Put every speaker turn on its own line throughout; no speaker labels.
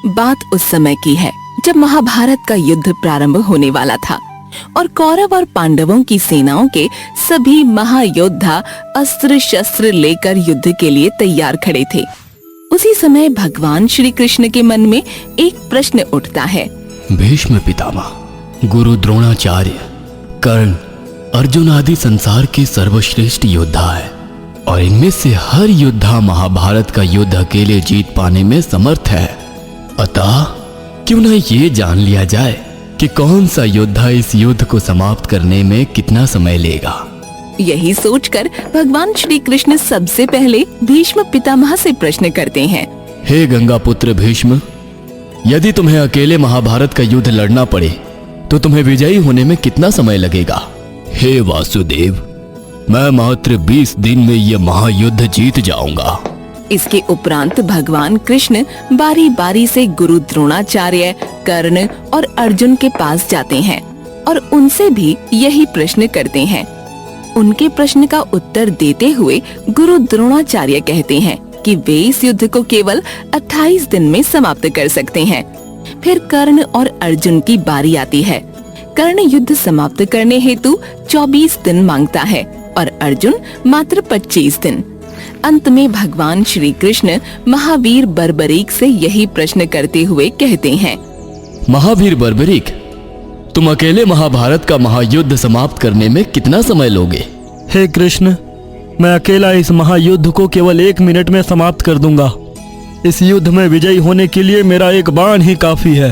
बात उस समय की है जब महाभारत का युद्ध प्रारंभ होने वाला था और कौरव और पांडवों की सेनाओं के सभी महायोद्धा अस्त्र शस्त्र लेकर युद्ध के लिए तैयार खड़े थे। उसी समय भगवान श्री कृष्ण के मन में एक प्रश्न उठता है।
भीष्म पितामह, गुरु द्रोणाचार्य, कर्ण, अर्जुन आदि संसार के सर्वश्रेष्ठ योद्धा है और इनमें से हर योद्धा महाभारत का युद्ध अकेले जीत पाने में समर्थ है। अतः क्यों न ये जान लिया जाए कि कौन सा योद्धा इस युद्ध को समाप्त करने में कितना समय लेगा।
यही सोचकर भगवान श्री कृष्ण सबसे पहले भीष्म पितामह से प्रश्न करते हैं।
हे गंगा पुत्र भीष्म, यदि तुम्हें अकेले महाभारत का युद्ध लड़ना पड़े तो तुम्हें विजयी होने में कितना समय लगेगा? हे वासुदेव, मैं मात्र 20 दिन में यह महायुद्ध जीत जाऊंगा।
इसके उपरांत भगवान कृष्ण बारी बारी से गुरु द्रोणाचार्य, कर्ण और अर्जुन के पास जाते हैं और उनसे भी यही प्रश्न करते हैं। उनके प्रश्न का उत्तर देते हुए गुरु द्रोणाचार्य कहते हैं कि वे इस युद्ध को केवल 28 दिन में समाप्त कर सकते हैं। फिर कर्ण और अर्जुन की बारी आती है। कर्ण युद्ध समाप्त करने हेतु 24 दिन मांगता है और अर्जुन मात्र 25 दिन। अंत में भगवान श्री कृष्ण महावीर बर्बरीक से यही प्रश्न करते हुए कहते हैं।
महावीर बर्बरीक, तुम अकेले महाभारत का महायुद्ध समाप्त करने में कितना समय लोगे?
हे कृष्ण, मैं अकेला इस महायुद्ध को केवल 1 मिनट में समाप्त कर दूंगा। इस युद्ध में विजयी होने के लिए मेरा एक बाण ही काफी है।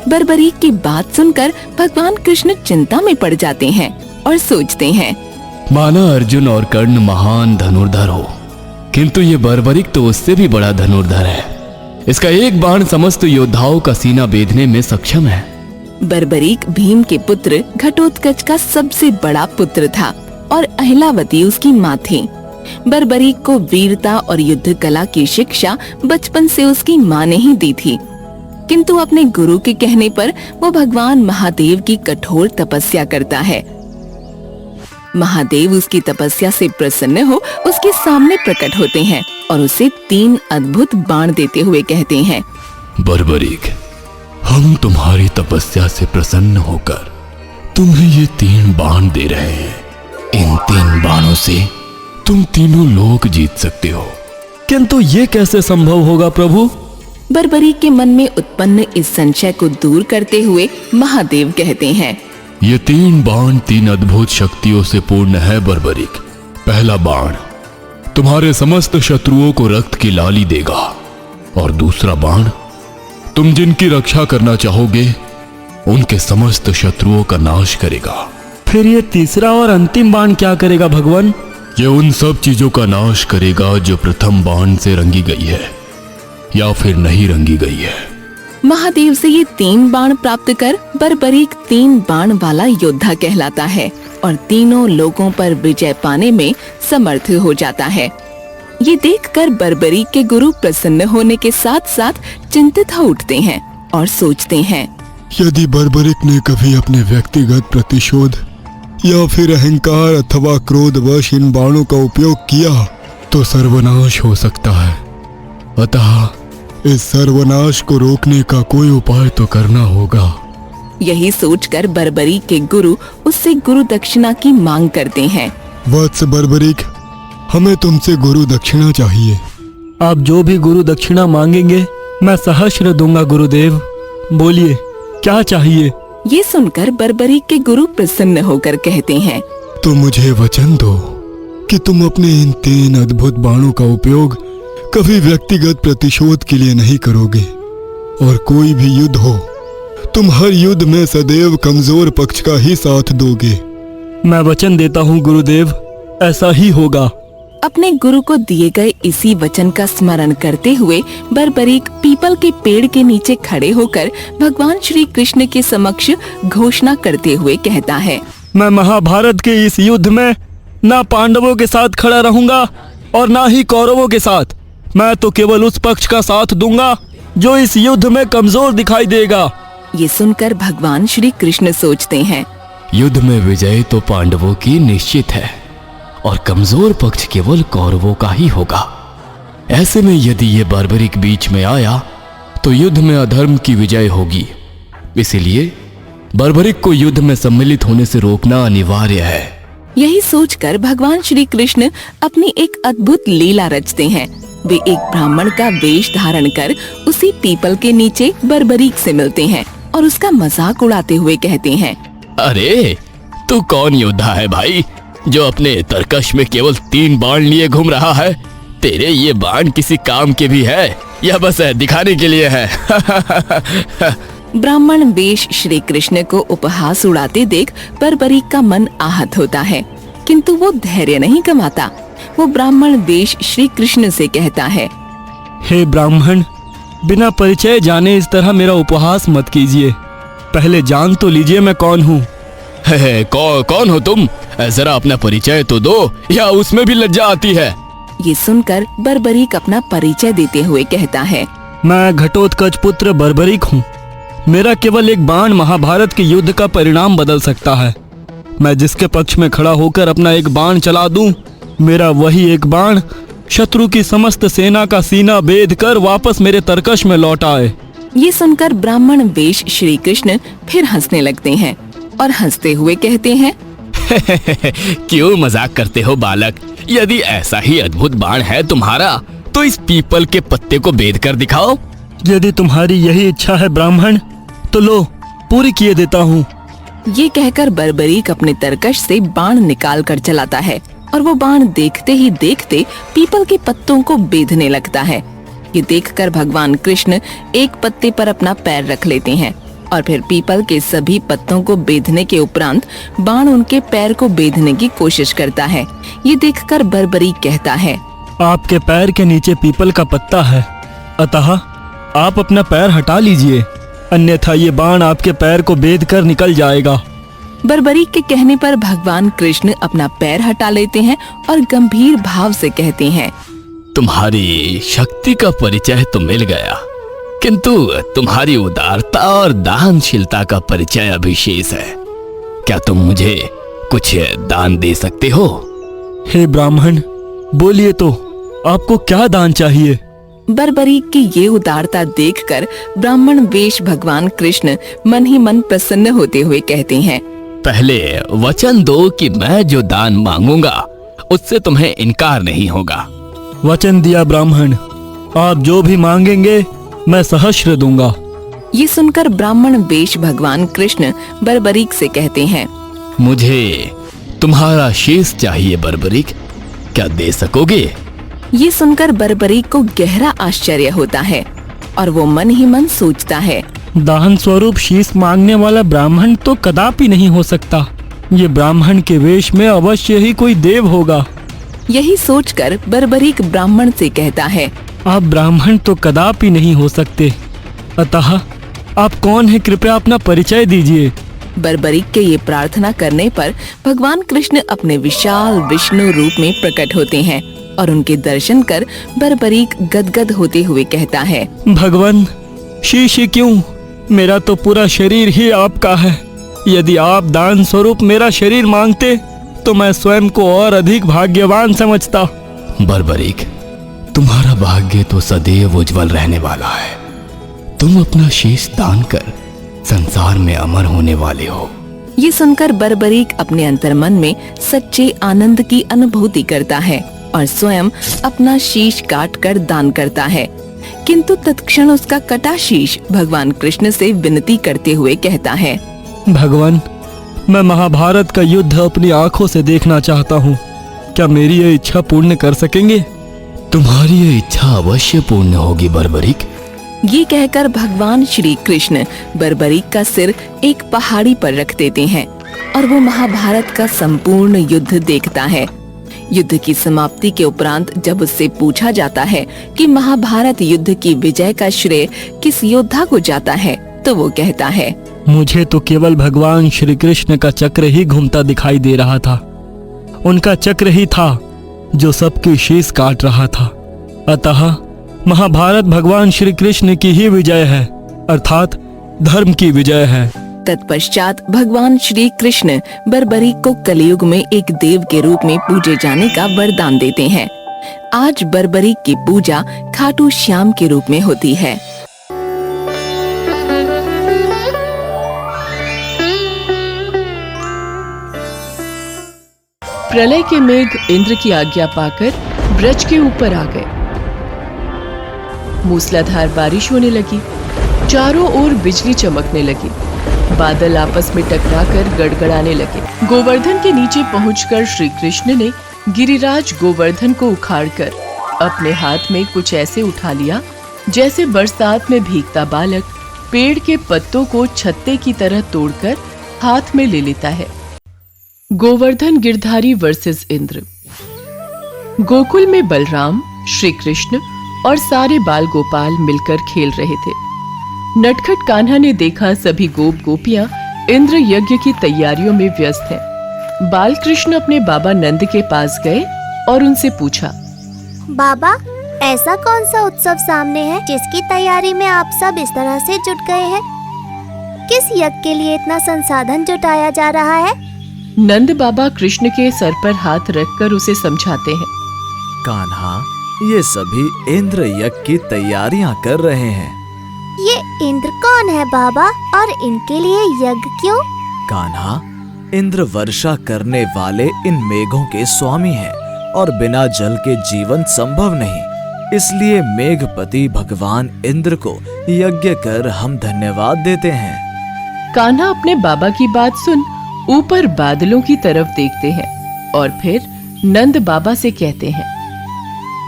बर्बरीक की बात सुनकर भगवान कृष्ण चिंता में पड़ जाते हैं और सोचते हैं,
माना अर्जुन और कर्ण महान धनुर्धर हो, किंतु ये बर्बरीक तो उससे भी बड़ा धनुर्धर है। इसका एक बाण समस्त योद्धाओं का सीना बेधने में सक्षम है।
बर्बरीक भीम के पुत्र घटोत्कच का सबसे बड़ा पुत्र था और अहिलावती उसकी माँ थी। बर्बरीक को वीरता और युद्ध कला की शिक्षा बचपन से उसकी माँ ने ही दी थी, किंतु अपने गुरु के कहने पर वो भगवान महादेव की कठोर तपस्या करता है। महादेव उसकी तपस्या से प्रसन्न हो उसके सामने प्रकट होते हैं और उसे 3 अद्भुत बाण देते हुए कहते हैं,
बर्बरीक, हम तुम्हारी तपस्या से प्रसन्न होकर तुम्हें ये 3 बाण दे रहे हैं। इन 3 बाणों से तुम तीनों लोक जीत सकते हो।
किंतु ये कैसे संभव होगा प्रभु?
बर्बरीक के मन में उत्पन्न इस संशय को दूर करते हुए महादेव कहते हैं,
ये 3 बाण 3 अद्भुत शक्तियों से पूर्ण है बर्बरीक। पहला बाण तुम्हारे समस्त शत्रुओं को रक्त की लाली देगा और दूसरा बाण तुम जिनकी रक्षा करना चाहोगे उनके समस्त शत्रुओं का नाश करेगा।
फिर ये तीसरा और अंतिम बाण क्या करेगा भगवान?
ये उन सब चीजों का नाश करेगा जो प्रथम बाण से रंगी गई है या फिर नहीं रंगी गई है।
महादेव से ये 3 बाण प्राप्त कर बर्बरीक 3 बाण वाला योद्धा कहलाता है और तीनों लोगों पर विजय पाने में समर्थ हो जाता है। ये देखकर बर्बरीक के गुरु प्रसन्न होने के साथ साथ चिंतित हो उठते हैं और सोचते हैं,
यदि बर्बरीक ने कभी अपने व्यक्तिगत प्रतिशोध या फिर अहंकार अथवा क्रोधवश इन बाणों का उपयोग किया तो सर्वनाश हो सकता है। अतः इस सर्वनाश को रोकने का कोई उपाय तो करना होगा।
यही सोचकर बर्बरीक के गुरु उससे गुरु दक्षिणा की मांग करते हैं।
वत्स बर्बरीक, हमें तुमसे गुरु दक्षिणा चाहिए।
आप जो भी गुरु दक्षिणा मांगेंगे मैं सहस्र दूंगा गुरुदेव। बोलिए क्या चाहिए?
ये सुनकर बर्बरीक के गुरु प्रसन्न होकर कहते हैं,
तो मुझे वचन दो कि तुम अपने इन 3 अद्भुत बाणों का उपयोग कभी व्यक्तिगत प्रतिशोध के लिए नहीं करोगे और कोई भी युद्ध हो तुम हर युद्ध में सदैव कमजोर पक्ष का ही साथ दोगे।
मैं वचन देता हूँ गुरुदेव, ऐसा ही होगा।
अपने गुरु को दिए गए इसी वचन का स्मरण करते हुए बर्बरीक पीपल के पेड़ के नीचे खड़े होकर भगवान श्री कृष्ण के समक्ष घोषणा करते हुए कहता है,
मैं महाभारत के इस युद्ध में ना पांडवों के साथ खड़ा रहूंगा और ना ही कौरवों के साथ। मैं तो केवल उस पक्ष का साथ दूंगा जो इस युद्ध में कमजोर दिखाई देगा।
ये सुनकर भगवान श्री कृष्ण सोचते हैं,
युद्ध में विजय तो पांडवों की निश्चित है और कमजोर पक्ष केवल कौरवों का ही होगा। ऐसे में यदि ये बर्बरीक बीच में आया तो युद्ध में अधर्म की विजय होगी। इसीलिए बर्बरिक को युद्ध में सम्मिलित होने से रोकना अनिवार्य है।
यही सोचकर भगवान श्री कृष्ण अपनी एक अद्भुत लीला रचते हैं। वे एक ब्राह्मण का वेश धारण कर उसी पीपल के नीचे बर्बरीक से मिलते हैं और उसका मजाक उड़ाते हुए कहते हैं,
अरे तू कौन योद्धा है भाई, जो अपने तरकश में केवल 3 बाण लिए घूम रहा है? तेरे ये बाण किसी काम के भी है या बस दिखाने के लिए है?
ब्राह्मण वेश श्री कृष्ण को उपहास उड़ाते देख बर्बरीक का मन आहत होता है, किंतु वो धैर्य नहीं गंवाता। वो ब्राह्मण वेश श्री कृष्ण से कहता है,
हे ब्राह्मण, बिना परिचय जाने इस तरह मेरा उपहास मत कीजिए। पहले जान तो लीजिए मैं कौन हूँ।
कौन हो तुम? जरा अपना परिचय तो दो, या उसमें भी लज्जा आती है?
ये सुनकर बर्बरीक अपना परिचय देते हुए कहता है,
मैं घटोत्कच पुत्र बर्बरीक हूँ। मेरा केवल एक बाण महाभारत के युद्ध का परिणाम बदल सकता है। मैं जिसके पक्ष में खड़ा होकर अपना एक बाण चला दूं, मेरा वही एक बाण शत्रु की समस्त सेना का सीना बेध कर वापस मेरे तरकश में लौट आए।
ये सुनकर ब्राह्मण वेश श्री कृष्ण फिर हंसने लगते हैं और हंसते हुए कहते हैं,
क्यों मजाक करते हो बालक? यदि ऐसा ही अद्भुत बाण है तुम्हारा तो इस पीपल के पत्ते को बेध कर दिखाओ।
यदि तुम्हारी यही इच्छा है ब्राह्मण, तो लो पूरी किए देता हूँ।
ये कहकर बर्बरीक अपने तरकश से बाण निकाल कर चलाता है और वो बाण देखते ही देखते पीपल के पत्तों को बेधने लगता है। ये देखकर भगवान कृष्ण एक पत्ते पर अपना पैर रख लेते हैं और फिर पीपल के सभी पत्तों को बेधने के उपरांत बाण उनके पैर को बेधने की कोशिश करता है। ये देखकर बर्बरीक कहता है,
आपके पैर के नीचे पीपल का पत्ता है, अतः आप अपना पैर हटा लीजिए, अन्यथा ये बाण आपके पैर को बेध कर निकल जाएगा।
बर्बरीक के कहने पर भगवान कृष्ण अपना पैर हटा लेते हैं और गंभीर भाव से कहते हैं,
तुम्हारी शक्ति का परिचय तो मिल गया, किंतु तुम्हारी उदारता और दानशीलता का परिचय अभी शेष है। क्या तुम मुझे कुछ दान दे सकते हो?
हे ब्राह्मण, बोलिए तो आपको क्या दान चाहिए?
बर्बरीक की ये उदारता देखकर ब्राह्मण वेश भगवान कृष्ण मन ही मन प्रसन्न होते हुए कहते हैं,
पहले वचन दो कि मैं जो दान मांगूंगा उससे तुम्हें इनकार नहीं होगा।
वचन दिया ब्राह्मण, आप जो भी मांगेंगे मैं सहस्र दूंगा।
ये सुनकर ब्राह्मण वेश भगवान कृष्ण बर्बरीक से कहते हैं,
मुझे तुम्हारा शेष चाहिए बर्बरीक, क्या दे सकोगे?
ये सुनकर बर्बरीक को गहरा आश्चर्य होता है और वो मन ही मन सोचता है,
दान स्वरूप शीश मांगने वाला ब्राह्मण तो कदापि नहीं हो सकता। ये ब्राह्मण के वेश में अवश्य ही कोई देव होगा।
यही सोचकर बर्बरीक ब्राह्मण से कहता है,
आप ब्राह्मण तो कदापि नहीं हो सकते, अतः आप कौन है, कृपया अपना परिचय दीजिए।
बर्बरीक के ये प्रार्थना करने पर भगवान कृष्ण अपने विशाल विष्णु रूप में प्रकट होते हैं और उनके दर्शन कर बर्बरीक गदगद होते हुए कहता है,
भगवान शीश क्यों, मेरा तो पूरा शरीर ही आपका है। यदि आप दान स्वरूप मेरा शरीर मांगते तो मैं स्वयं को और अधिक भाग्यवान समझता।
बर्बरीक, तुम्हारा भाग्य तो सदैव उज्जवल रहने वाला है। तुम अपना शीश दान कर संसार में अमर होने वाले हो।
ये सुनकर बर्बरीक अपने अंतर्मन में सच्चे आनंद की अनुभूति करता है और स्वयं अपना शीश काट कर दान करता है, किंतु तत्क्षण उसका कटा शीश भगवान कृष्ण से विनती करते हुए कहता है,
भगवान, मैं महाभारत का युद्ध अपनी आंखों से देखना चाहता हूँ, क्या मेरी ये इच्छा पूर्ण कर सकेंगे?
तुम्हारी ये इच्छा अवश्य पूर्ण होगी बर्बरीक।
ये कहकर भगवान श्री कृष्ण बर्बरीक का सिर एक पहाड़ी पर रख देते हैं और वो महाभारत का संपूर्ण युद्ध देखता है। युद्ध की समाप्ति के उपरांत जब उससे पूछा जाता है कि महाभारत युद्ध की विजय का श्रेय किस योद्धा को जाता है, तो वो कहता है,
मुझे तो केवल भगवान श्री कृष्ण का चक्र ही घूमता दिखाई दे रहा था। उनका चक्र ही था जो सबकी शीश काट रहा था, अतः महाभारत भगवान श्री कृष्ण की ही विजय है, अर्थात धर्म की विजय है।
तत्पश्चात भगवान श्री कृष्ण बर्बरीक को कलयुग में एक देव के रूप में पूजे जाने का वरदान देते हैं। आज बर्बरीक की पूजा खाटू श्याम के रूप में होती है।
प्रलय के मेघ इंद्र की आज्ञा पाकर ब्रज के ऊपर आ गए। मूसलाधार बारिश होने लगी, चारों ओर बिजली चमकने लगी, बादल आपस में टकराकर गड़गड़ाने लगे। गोवर्धन के नीचे पहुंचकर श्री कृष्ण ने गिरिराज गोवर्धन को उखाड़कर अपने हाथ में कुछ ऐसे उठा लिया जैसे बरसात में भीगता बालक पेड़ के पत्तों को छत्ते की तरह तोड़कर हाथ में ले लेता है। गोवर्धन गिरधारी वर्सेस इंद्र। गोकुल में बलराम, श्री कृष्ण और सारे बाल गोपाल मिलकर खेल रहे थे। नटखट कान्हा ने देखा सभी गोप गोपियां इंद्र यज्ञ की तैयारियों में व्यस्त हैं। बाल कृष्ण अपने बाबा नंद के पास गए और उनसे पूछा,
बाबा, ऐसा कौन सा उत्सव सामने है जिसकी तैयारी में आप सब इस तरह से जुट गए हैं? किस यज्ञ के लिए इतना संसाधन जुटाया जा रहा है?
नंद बाबा कृष्ण के सर पर हाथ रखकर उसे समझाते हैं।
कान्हा, ये सभी इंद्र यज्ञ की तैयारियां कर रहे हैं।
ये इंद्र कौन है बाबा, और इनके लिए यज्ञ क्यों?
कान्हा, इंद्र वर्षा करने वाले इन मेघों के स्वामी हैं और बिना जल के जीवन संभव नहीं। इसलिए मेघपति भगवान इंद्र को यज्ञ कर हम धन्यवाद देते हैं।
कान्हा अपने बाबा की बात सुन ऊपर बादलों की तरफ देखते हैं और फिर नंद बाबा से कहते हैं,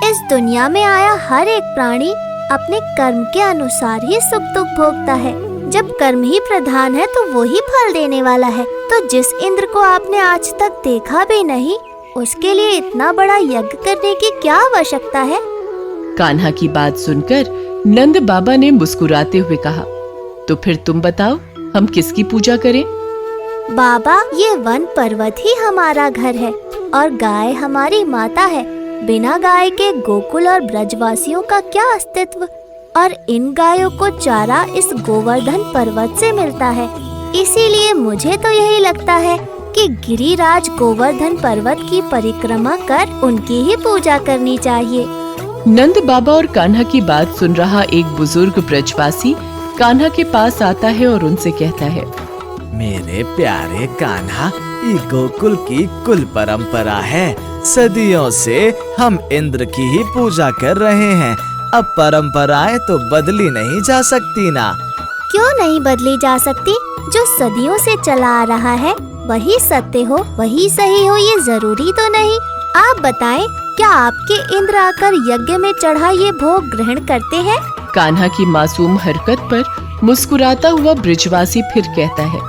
इस दुनिया में आया हर एक प्राणी अपने कर्म के अनुसार ही सुख दुख भोगता है। जब कर्म ही प्रधान है तो वो ही फल देने वाला है। तो जिस इंद्र को आपने आज तक देखा भी नहीं, उसके लिए इतना बड़ा यज्ञ करने की क्या आवश्यकता है?
कान्हा की बात सुनकर नंद बाबा ने मुस्कुराते हुए कहा, तो फिर तुम बताओ, हम किसकी पूजा करें?
बाबा, ये वन पर्वत ही हमारा घर है और गाय हमारी माता है। बिना गाय के गोकुल और ब्रजवासियों का क्या अस्तित्व? और इन गायों को चारा इस गोवर्धन पर्वत से मिलता है। इसीलिए मुझे तो यही लगता है कि गिरिराज गोवर्धन पर्वत की परिक्रमा कर उनकी ही पूजा करनी चाहिए।
नंद बाबा और कान्हा की बात सुन रहा एक बुजुर्ग ब्रजवासी कान्हा के पास आता है और उनसे कहता है,
मेरे प्यारे कान्हा, ये गोकुल की कुल परंपरा है। सदियों से हम इंद्र की ही पूजा कर रहे हैं। अब परंपराएं तो बदली नहीं जा सकती ना।
क्यों नहीं बदली जा सकती? जो सदियों से चला आ रहा है वही सत्य हो, वही सही हो, ये जरूरी तो नहीं। आप बताएं, क्या आपके इंद्र आकर यज्ञ में चढ़ा ये भोग ग्रहण करते हैं?
कान्हा की मासूम हरकत पर मुस्कुराता हुआ ब्रजवासी फिर कहता है,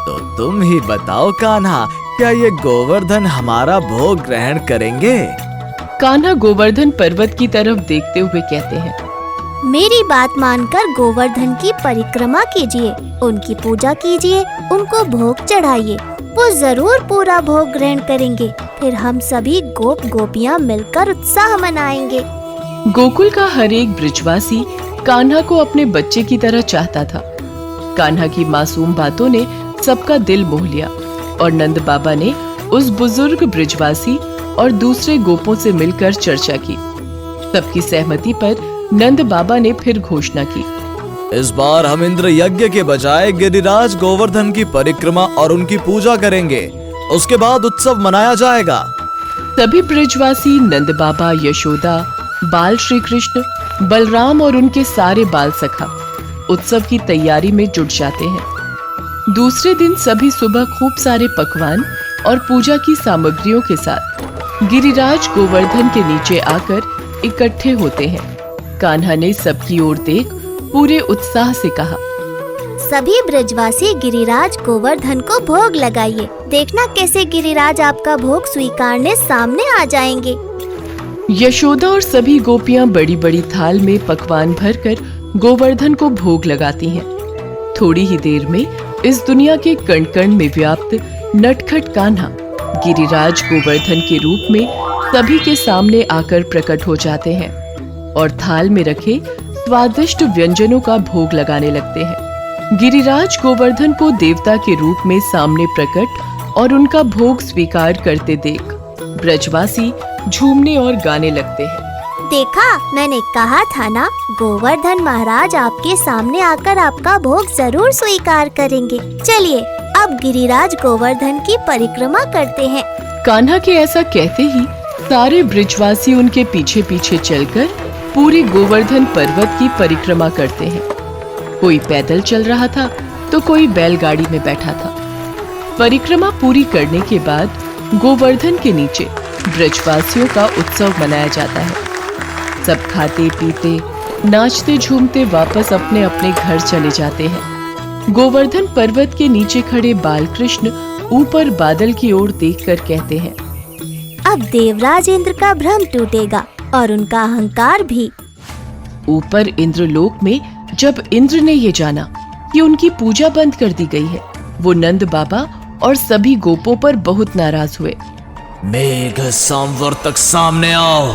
तो तुम ही बताओ कान्हा, क्या ये गोवर्धन हमारा भोग ग्रहण करेंगे?
कान्हा गोवर्धन पर्वत की तरफ देखते हुए कहते हैं,
मेरी बात मानकर गोवर्धन की परिक्रमा कीजिए, उनकी पूजा कीजिए, उनको भोग चढ़ाइए। वो जरूर पूरा भोग ग्रहण करेंगे। फिर हम सभी गोप गोपियां मिलकर उत्साह मनाएंगे।
गोकुल का हर एक ब्रजवासी कान्हा को अपने बच्चे की तरह चाहता था। कान्हा की मासूम बातों ने सबका दिल मोह लिया और नंद बाबा ने उस बुजुर्ग ब्रजवासी और दूसरे गोपों से मिलकर चर्चा की। सबकी सहमति पर नंद बाबा ने फिर घोषणा की,
इस बार हम इंद्र यज्ञ के बजाय गिरिराज गोवर्धन की परिक्रमा और उनकी पूजा करेंगे। उसके बाद उत्सव मनाया जाएगा।
सभी ब्रजवासी नंद बाबा, यशोदा, बाल श्री कृष्ण, बलराम और उनके सारे बाल सखा उत्सव की तैयारी में जुट जाते हैं। दूसरे दिन सभी सुबह खूब सारे पकवान और पूजा की सामग्रियों के साथ गिरिराज गोवर्धन के नीचे आकर इकट्ठे होते हैं। कान्हा ने सबकी ओर देख पूरे उत्साह से कहा,
सभी ब्रजवासी गिरिराज गोवर्धन को भोग लगाइए। देखना कैसे गिरिराज आपका भोग स्वीकारने सामने आ जाएंगे।
यशोदा और सभी गोपियां बड़ी बड़ी थाल में पकवान भरकर गोवर्धन को भोग लगाती हैं। थोड़ी ही देर में इस दुनिया के कण कण में व्याप्त नटखट कान्हा गिरिराज गोवर्धन के रूप में सभी के सामने आकर प्रकट हो जाते हैं और थाल में रखे स्वादिष्ट व्यंजनों का भोग लगाने लगते हैं। गिरिराज गोवर्धन को देवता के रूप में सामने प्रकट और उनका भोग स्वीकार करते देख ब्रजवासी झूमने और गाने लगते हैं।
देखा, मैंने कहा था ना, गोवर्धन महाराज आपके सामने आकर आपका भोग जरूर स्वीकार करेंगे। चलिए अब गिरिराज गोवर्धन की परिक्रमा करते हैं।
कान्हा के ऐसा कहते ही सारे ब्रिजवासी उनके पीछे पीछे चलकर पूरे गोवर्धन पर्वत की परिक्रमा करते हैं। कोई पैदल चल रहा था तो कोई बैलगाड़ी में बैठा था। परिक्रमा पूरी करने के बाद गोवर्धन के नीचे ब्रजवासियों का उत्सव मनाया जाता है। सब खाते पीते नाचते झूमते वापस अपने अपने घर चले जाते हैं। गोवर्धन पर्वत के नीचे खड़े बालकृष्ण ऊपर बादल की ओर देखकर कहते हैं,
अब देवराज इंद्र का भ्रम टूटेगा और उनका अहंकार भी।
ऊपर इंद्रलोक में जब इंद्र ने ये जाना कि उनकी पूजा बंद कर दी गई है, वो नंद बाबा और सभी गोपों पर बहुत नाराज हुए।
मेघ सांवर्तक सामने आओ।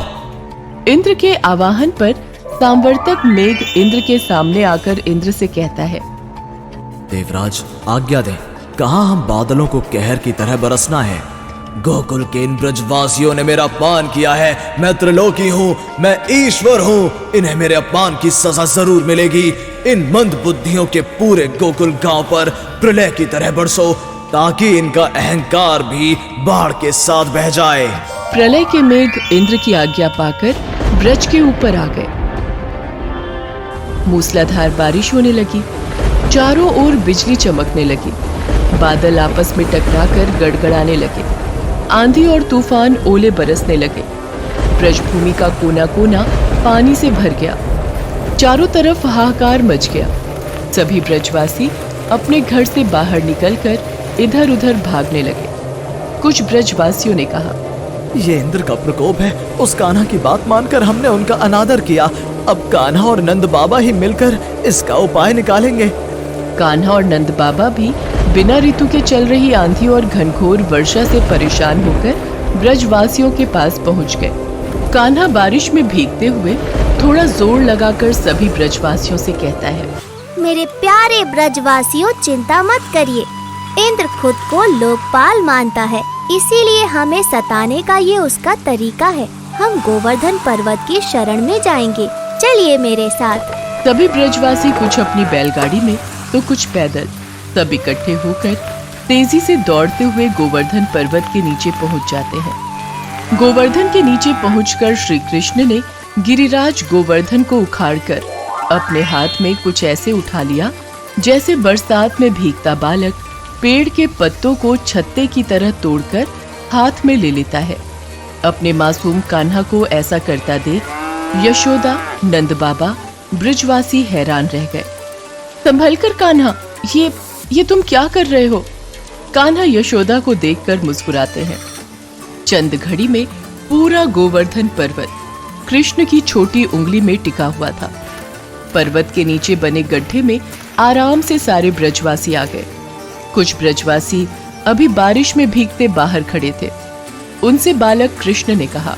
इंद्र के आवाहन पर सांवर्तक मेघ इंद्र के सामने आकर इंद्र से कहता है,
देवराज आज्ञा दें, कहाँ हम बादलों को कहर की तरह बरसना है। गोकुल के इन ब्रजवासियों ने मेरा अपमान किया है। मैं त्रिलोकी हूँ, मैं ईश्वर हूँ, इन्हें मेरे अपमान की सजा जरूर मिलेगी। इन मंद बुद्धियों के पूरे गोकुल गांव पर प्रलय की तरह बरसो, ताकि इनका अहंकार भी बाढ़ के साथ बह जाए।
प्रलय के मेघ इंद्र की आज्ञा पाकर ब्रज के ऊपर आ गए। मूसलाधार बारिश होने लगी, चारों ओर बिजली चमकने लगी, बादल आपस में टकराकर गड़गड़ाने लगे, आंधी और तूफान ओले बरसने लगे। ब्रजभूमि का कोना कोना पानी से भर गया, चारों तरफ हाहाकार मच गया। सभी ब्रजवासी अपने घर से बाहर निकलकर इधर उधर भागने लगे। कुछ ब्रजवासियों ने कहा,
ये इंद्र का प्रकोप है। उस कान्हा की बात मानकर हमने उनका अनादर किया। अब कान्हा और नंद बाबा ही मिलकर इसका उपाय निकालेंगे।
कान्हा और नंद बाबा भी बिना ऋतु के चल रही आंधी और घनघोर वर्षा से परेशान होकर ब्रजवासियों के पास पहुंच गए। कान्हा बारिश में भीगते हुए थोड़ा जोर लगाकर सभी ब्रजवासियों से कहता है,
मेरे प्यारे ब्रजवासियों, चिंता मत करिए। इंद्र खुद को लोकपाल मानता है, इसीलिए हमें सताने का ये उसका तरीका है। हम गोवर्धन पर्वत की शरण में जाएंगे, चलिए मेरे साथ।
सभी ब्रजवासी कुछ अपनी बैलगाड़ी में तो कुछ पैदल, सब इकट्ठे होकर तेजी से दौड़ते हुए गोवर्धन पर्वत के नीचे पहुंच जाते हैं। गोवर्धन के नीचे पहुंचकर श्री कृष्ण ने गिरिराज गोवर्धन को उखाड़कर अपने हाथ में कुछ ऐसे उठा लिया जैसे बरसात में भीगता बालक पेड़ के पत्तों को छत्ते की तरह तोड़कर हाथ में ले लेता है। अपने मासूम कान्हा को ऐसा करता देख यशोदा, नंद बाबा, ब्रजवासी हैरान रह गए। संभलकर कान्हा, ये तुम क्या कर रहे हो? कान्हा यशोदा को देखकर मुस्कुराते हैं। चंद घड़ी में पूरा गोवर्धन पर्वत कृष्ण की छोटी उंगली में टिका हुआ था। पर्वत के नीचे बने गड्ढे में आराम से सारे ब्रजवासी आ गए। कुछ ब्रजवासी अभी बारिश में भीगते बाहर खड़े थे। उनसे बालक कृष्ण ने कहा,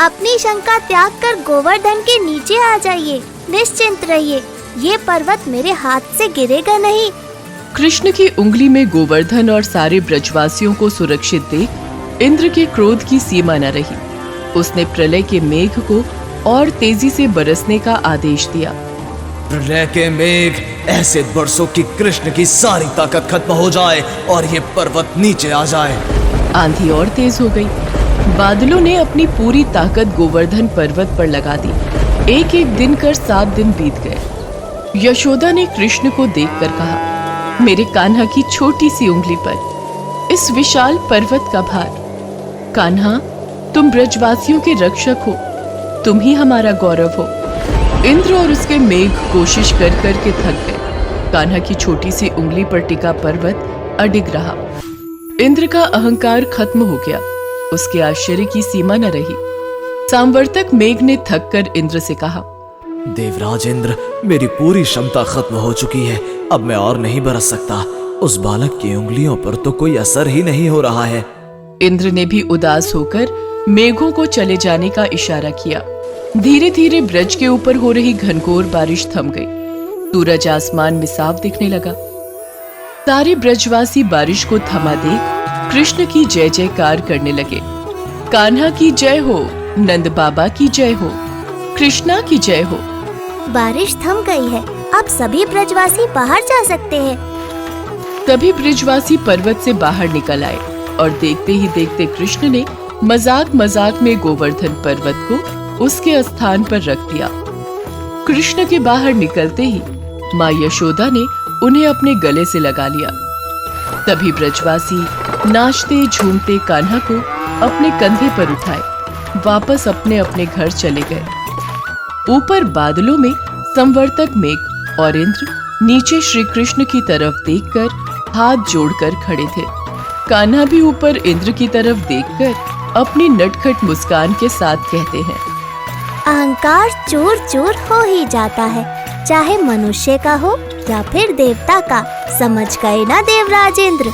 अपनी शंका त्याग कर गोवर्धन के नीचे आ जाइए, निश्चिंत रहिए, ये पर्वत मेरे हाथ से गिरेगा नहीं।
कृष्ण की उंगली में गोवर्धन और सारे ब्रजवासियों को सुरक्षित देख इंद्र के क्रोध की सीमा न रही। उसने प्रलय के मेघ को और तेजी से बरसने का आदेश दिया।
प्रलय के मेघ ऐसे बरसों की कृष्ण की सारी ताकत खत्म हो जाए और ये पर्वत नीचे आ जाए।
आंधी और तेज हो गई। बादलों ने अपनी पूरी ताकत गोवर्धन पर्वत पर लगा दी। एक एक दिन कर 7 दिन बीत गए। यशोदा ने कृष्ण को देखकर कहा, मेरे कान्हा की छोटी सी उंगली पर इस विशाल पर्वत का भार। कान्हा, तुम ब्रजवासियों के रक्षक हो, तुम ही हमारा गौरव हो। इंद्र और उसके मेघ कोशिश कर कर के थक गए। कान्हा की छोटी सी उंगली पर टिका पर्वत अडिग रहा। इंद्र का अहंकार खत्म हो गया। उसके आश्चर्य की सीमा न रही। सांवर्तक मेघ ने थक कर इंद्र से कहा,
देवराज इंद्र, मेरी पूरी क्षमता खत्म हो चुकी है। अब मैं और नहीं बरस सकता। उस बालक की उंगलियों पर तो कोई असर ही नहीं हो रहा है।
इंद्र ने भी उदास होकर मेघों को चले जाने का इशारा किया। धीरे धीरे ब्रज के ऊपर हो रही घनघोर बारिश थम गई। सूरज आसमान में साफ दिखने लगा। सारे ब्रजवासी बारिश को थमा देख कृष्ण की जय जयकार करने लगे। कान्हा की जय हो, नंद बाबा की जय हो, कृष्णा की जय हो।
बारिश थम गई है, अब सभी ब्रजवासी बाहर जा सकते हैं।
सभी ब्रजवासी पर्वत से बाहर निकल आए और देखते ही देखते कृष्ण ने मजाक मजाक में गोवर्धन पर्वत को उसके स्थान पर रख दिया। कृष्ण के बाहर निकलते ही माँ यशोदा ने उन्हें अपने गले से लगा लिया। तभी ब्रजवासी नाचते झूमते कान्हा को अपने कंधे पर उठाए वापस अपने अपने घर चले गए। ऊपर बादलों में संवर्तक मेघ और इंद्र नीचे श्री कृष्ण की तरफ देखकर हाथ जोड़कर खड़े थे। कान्हा भी ऊपर इंद्र की तरफ देखकर अपनी नटखट मुस्कान के साथ कहते हैं,
अहंकार चूर चूर हो ही जाता है, चाहे मनुष्य का हो या फिर देवता का। समझ गए ना देवराज इंद्र?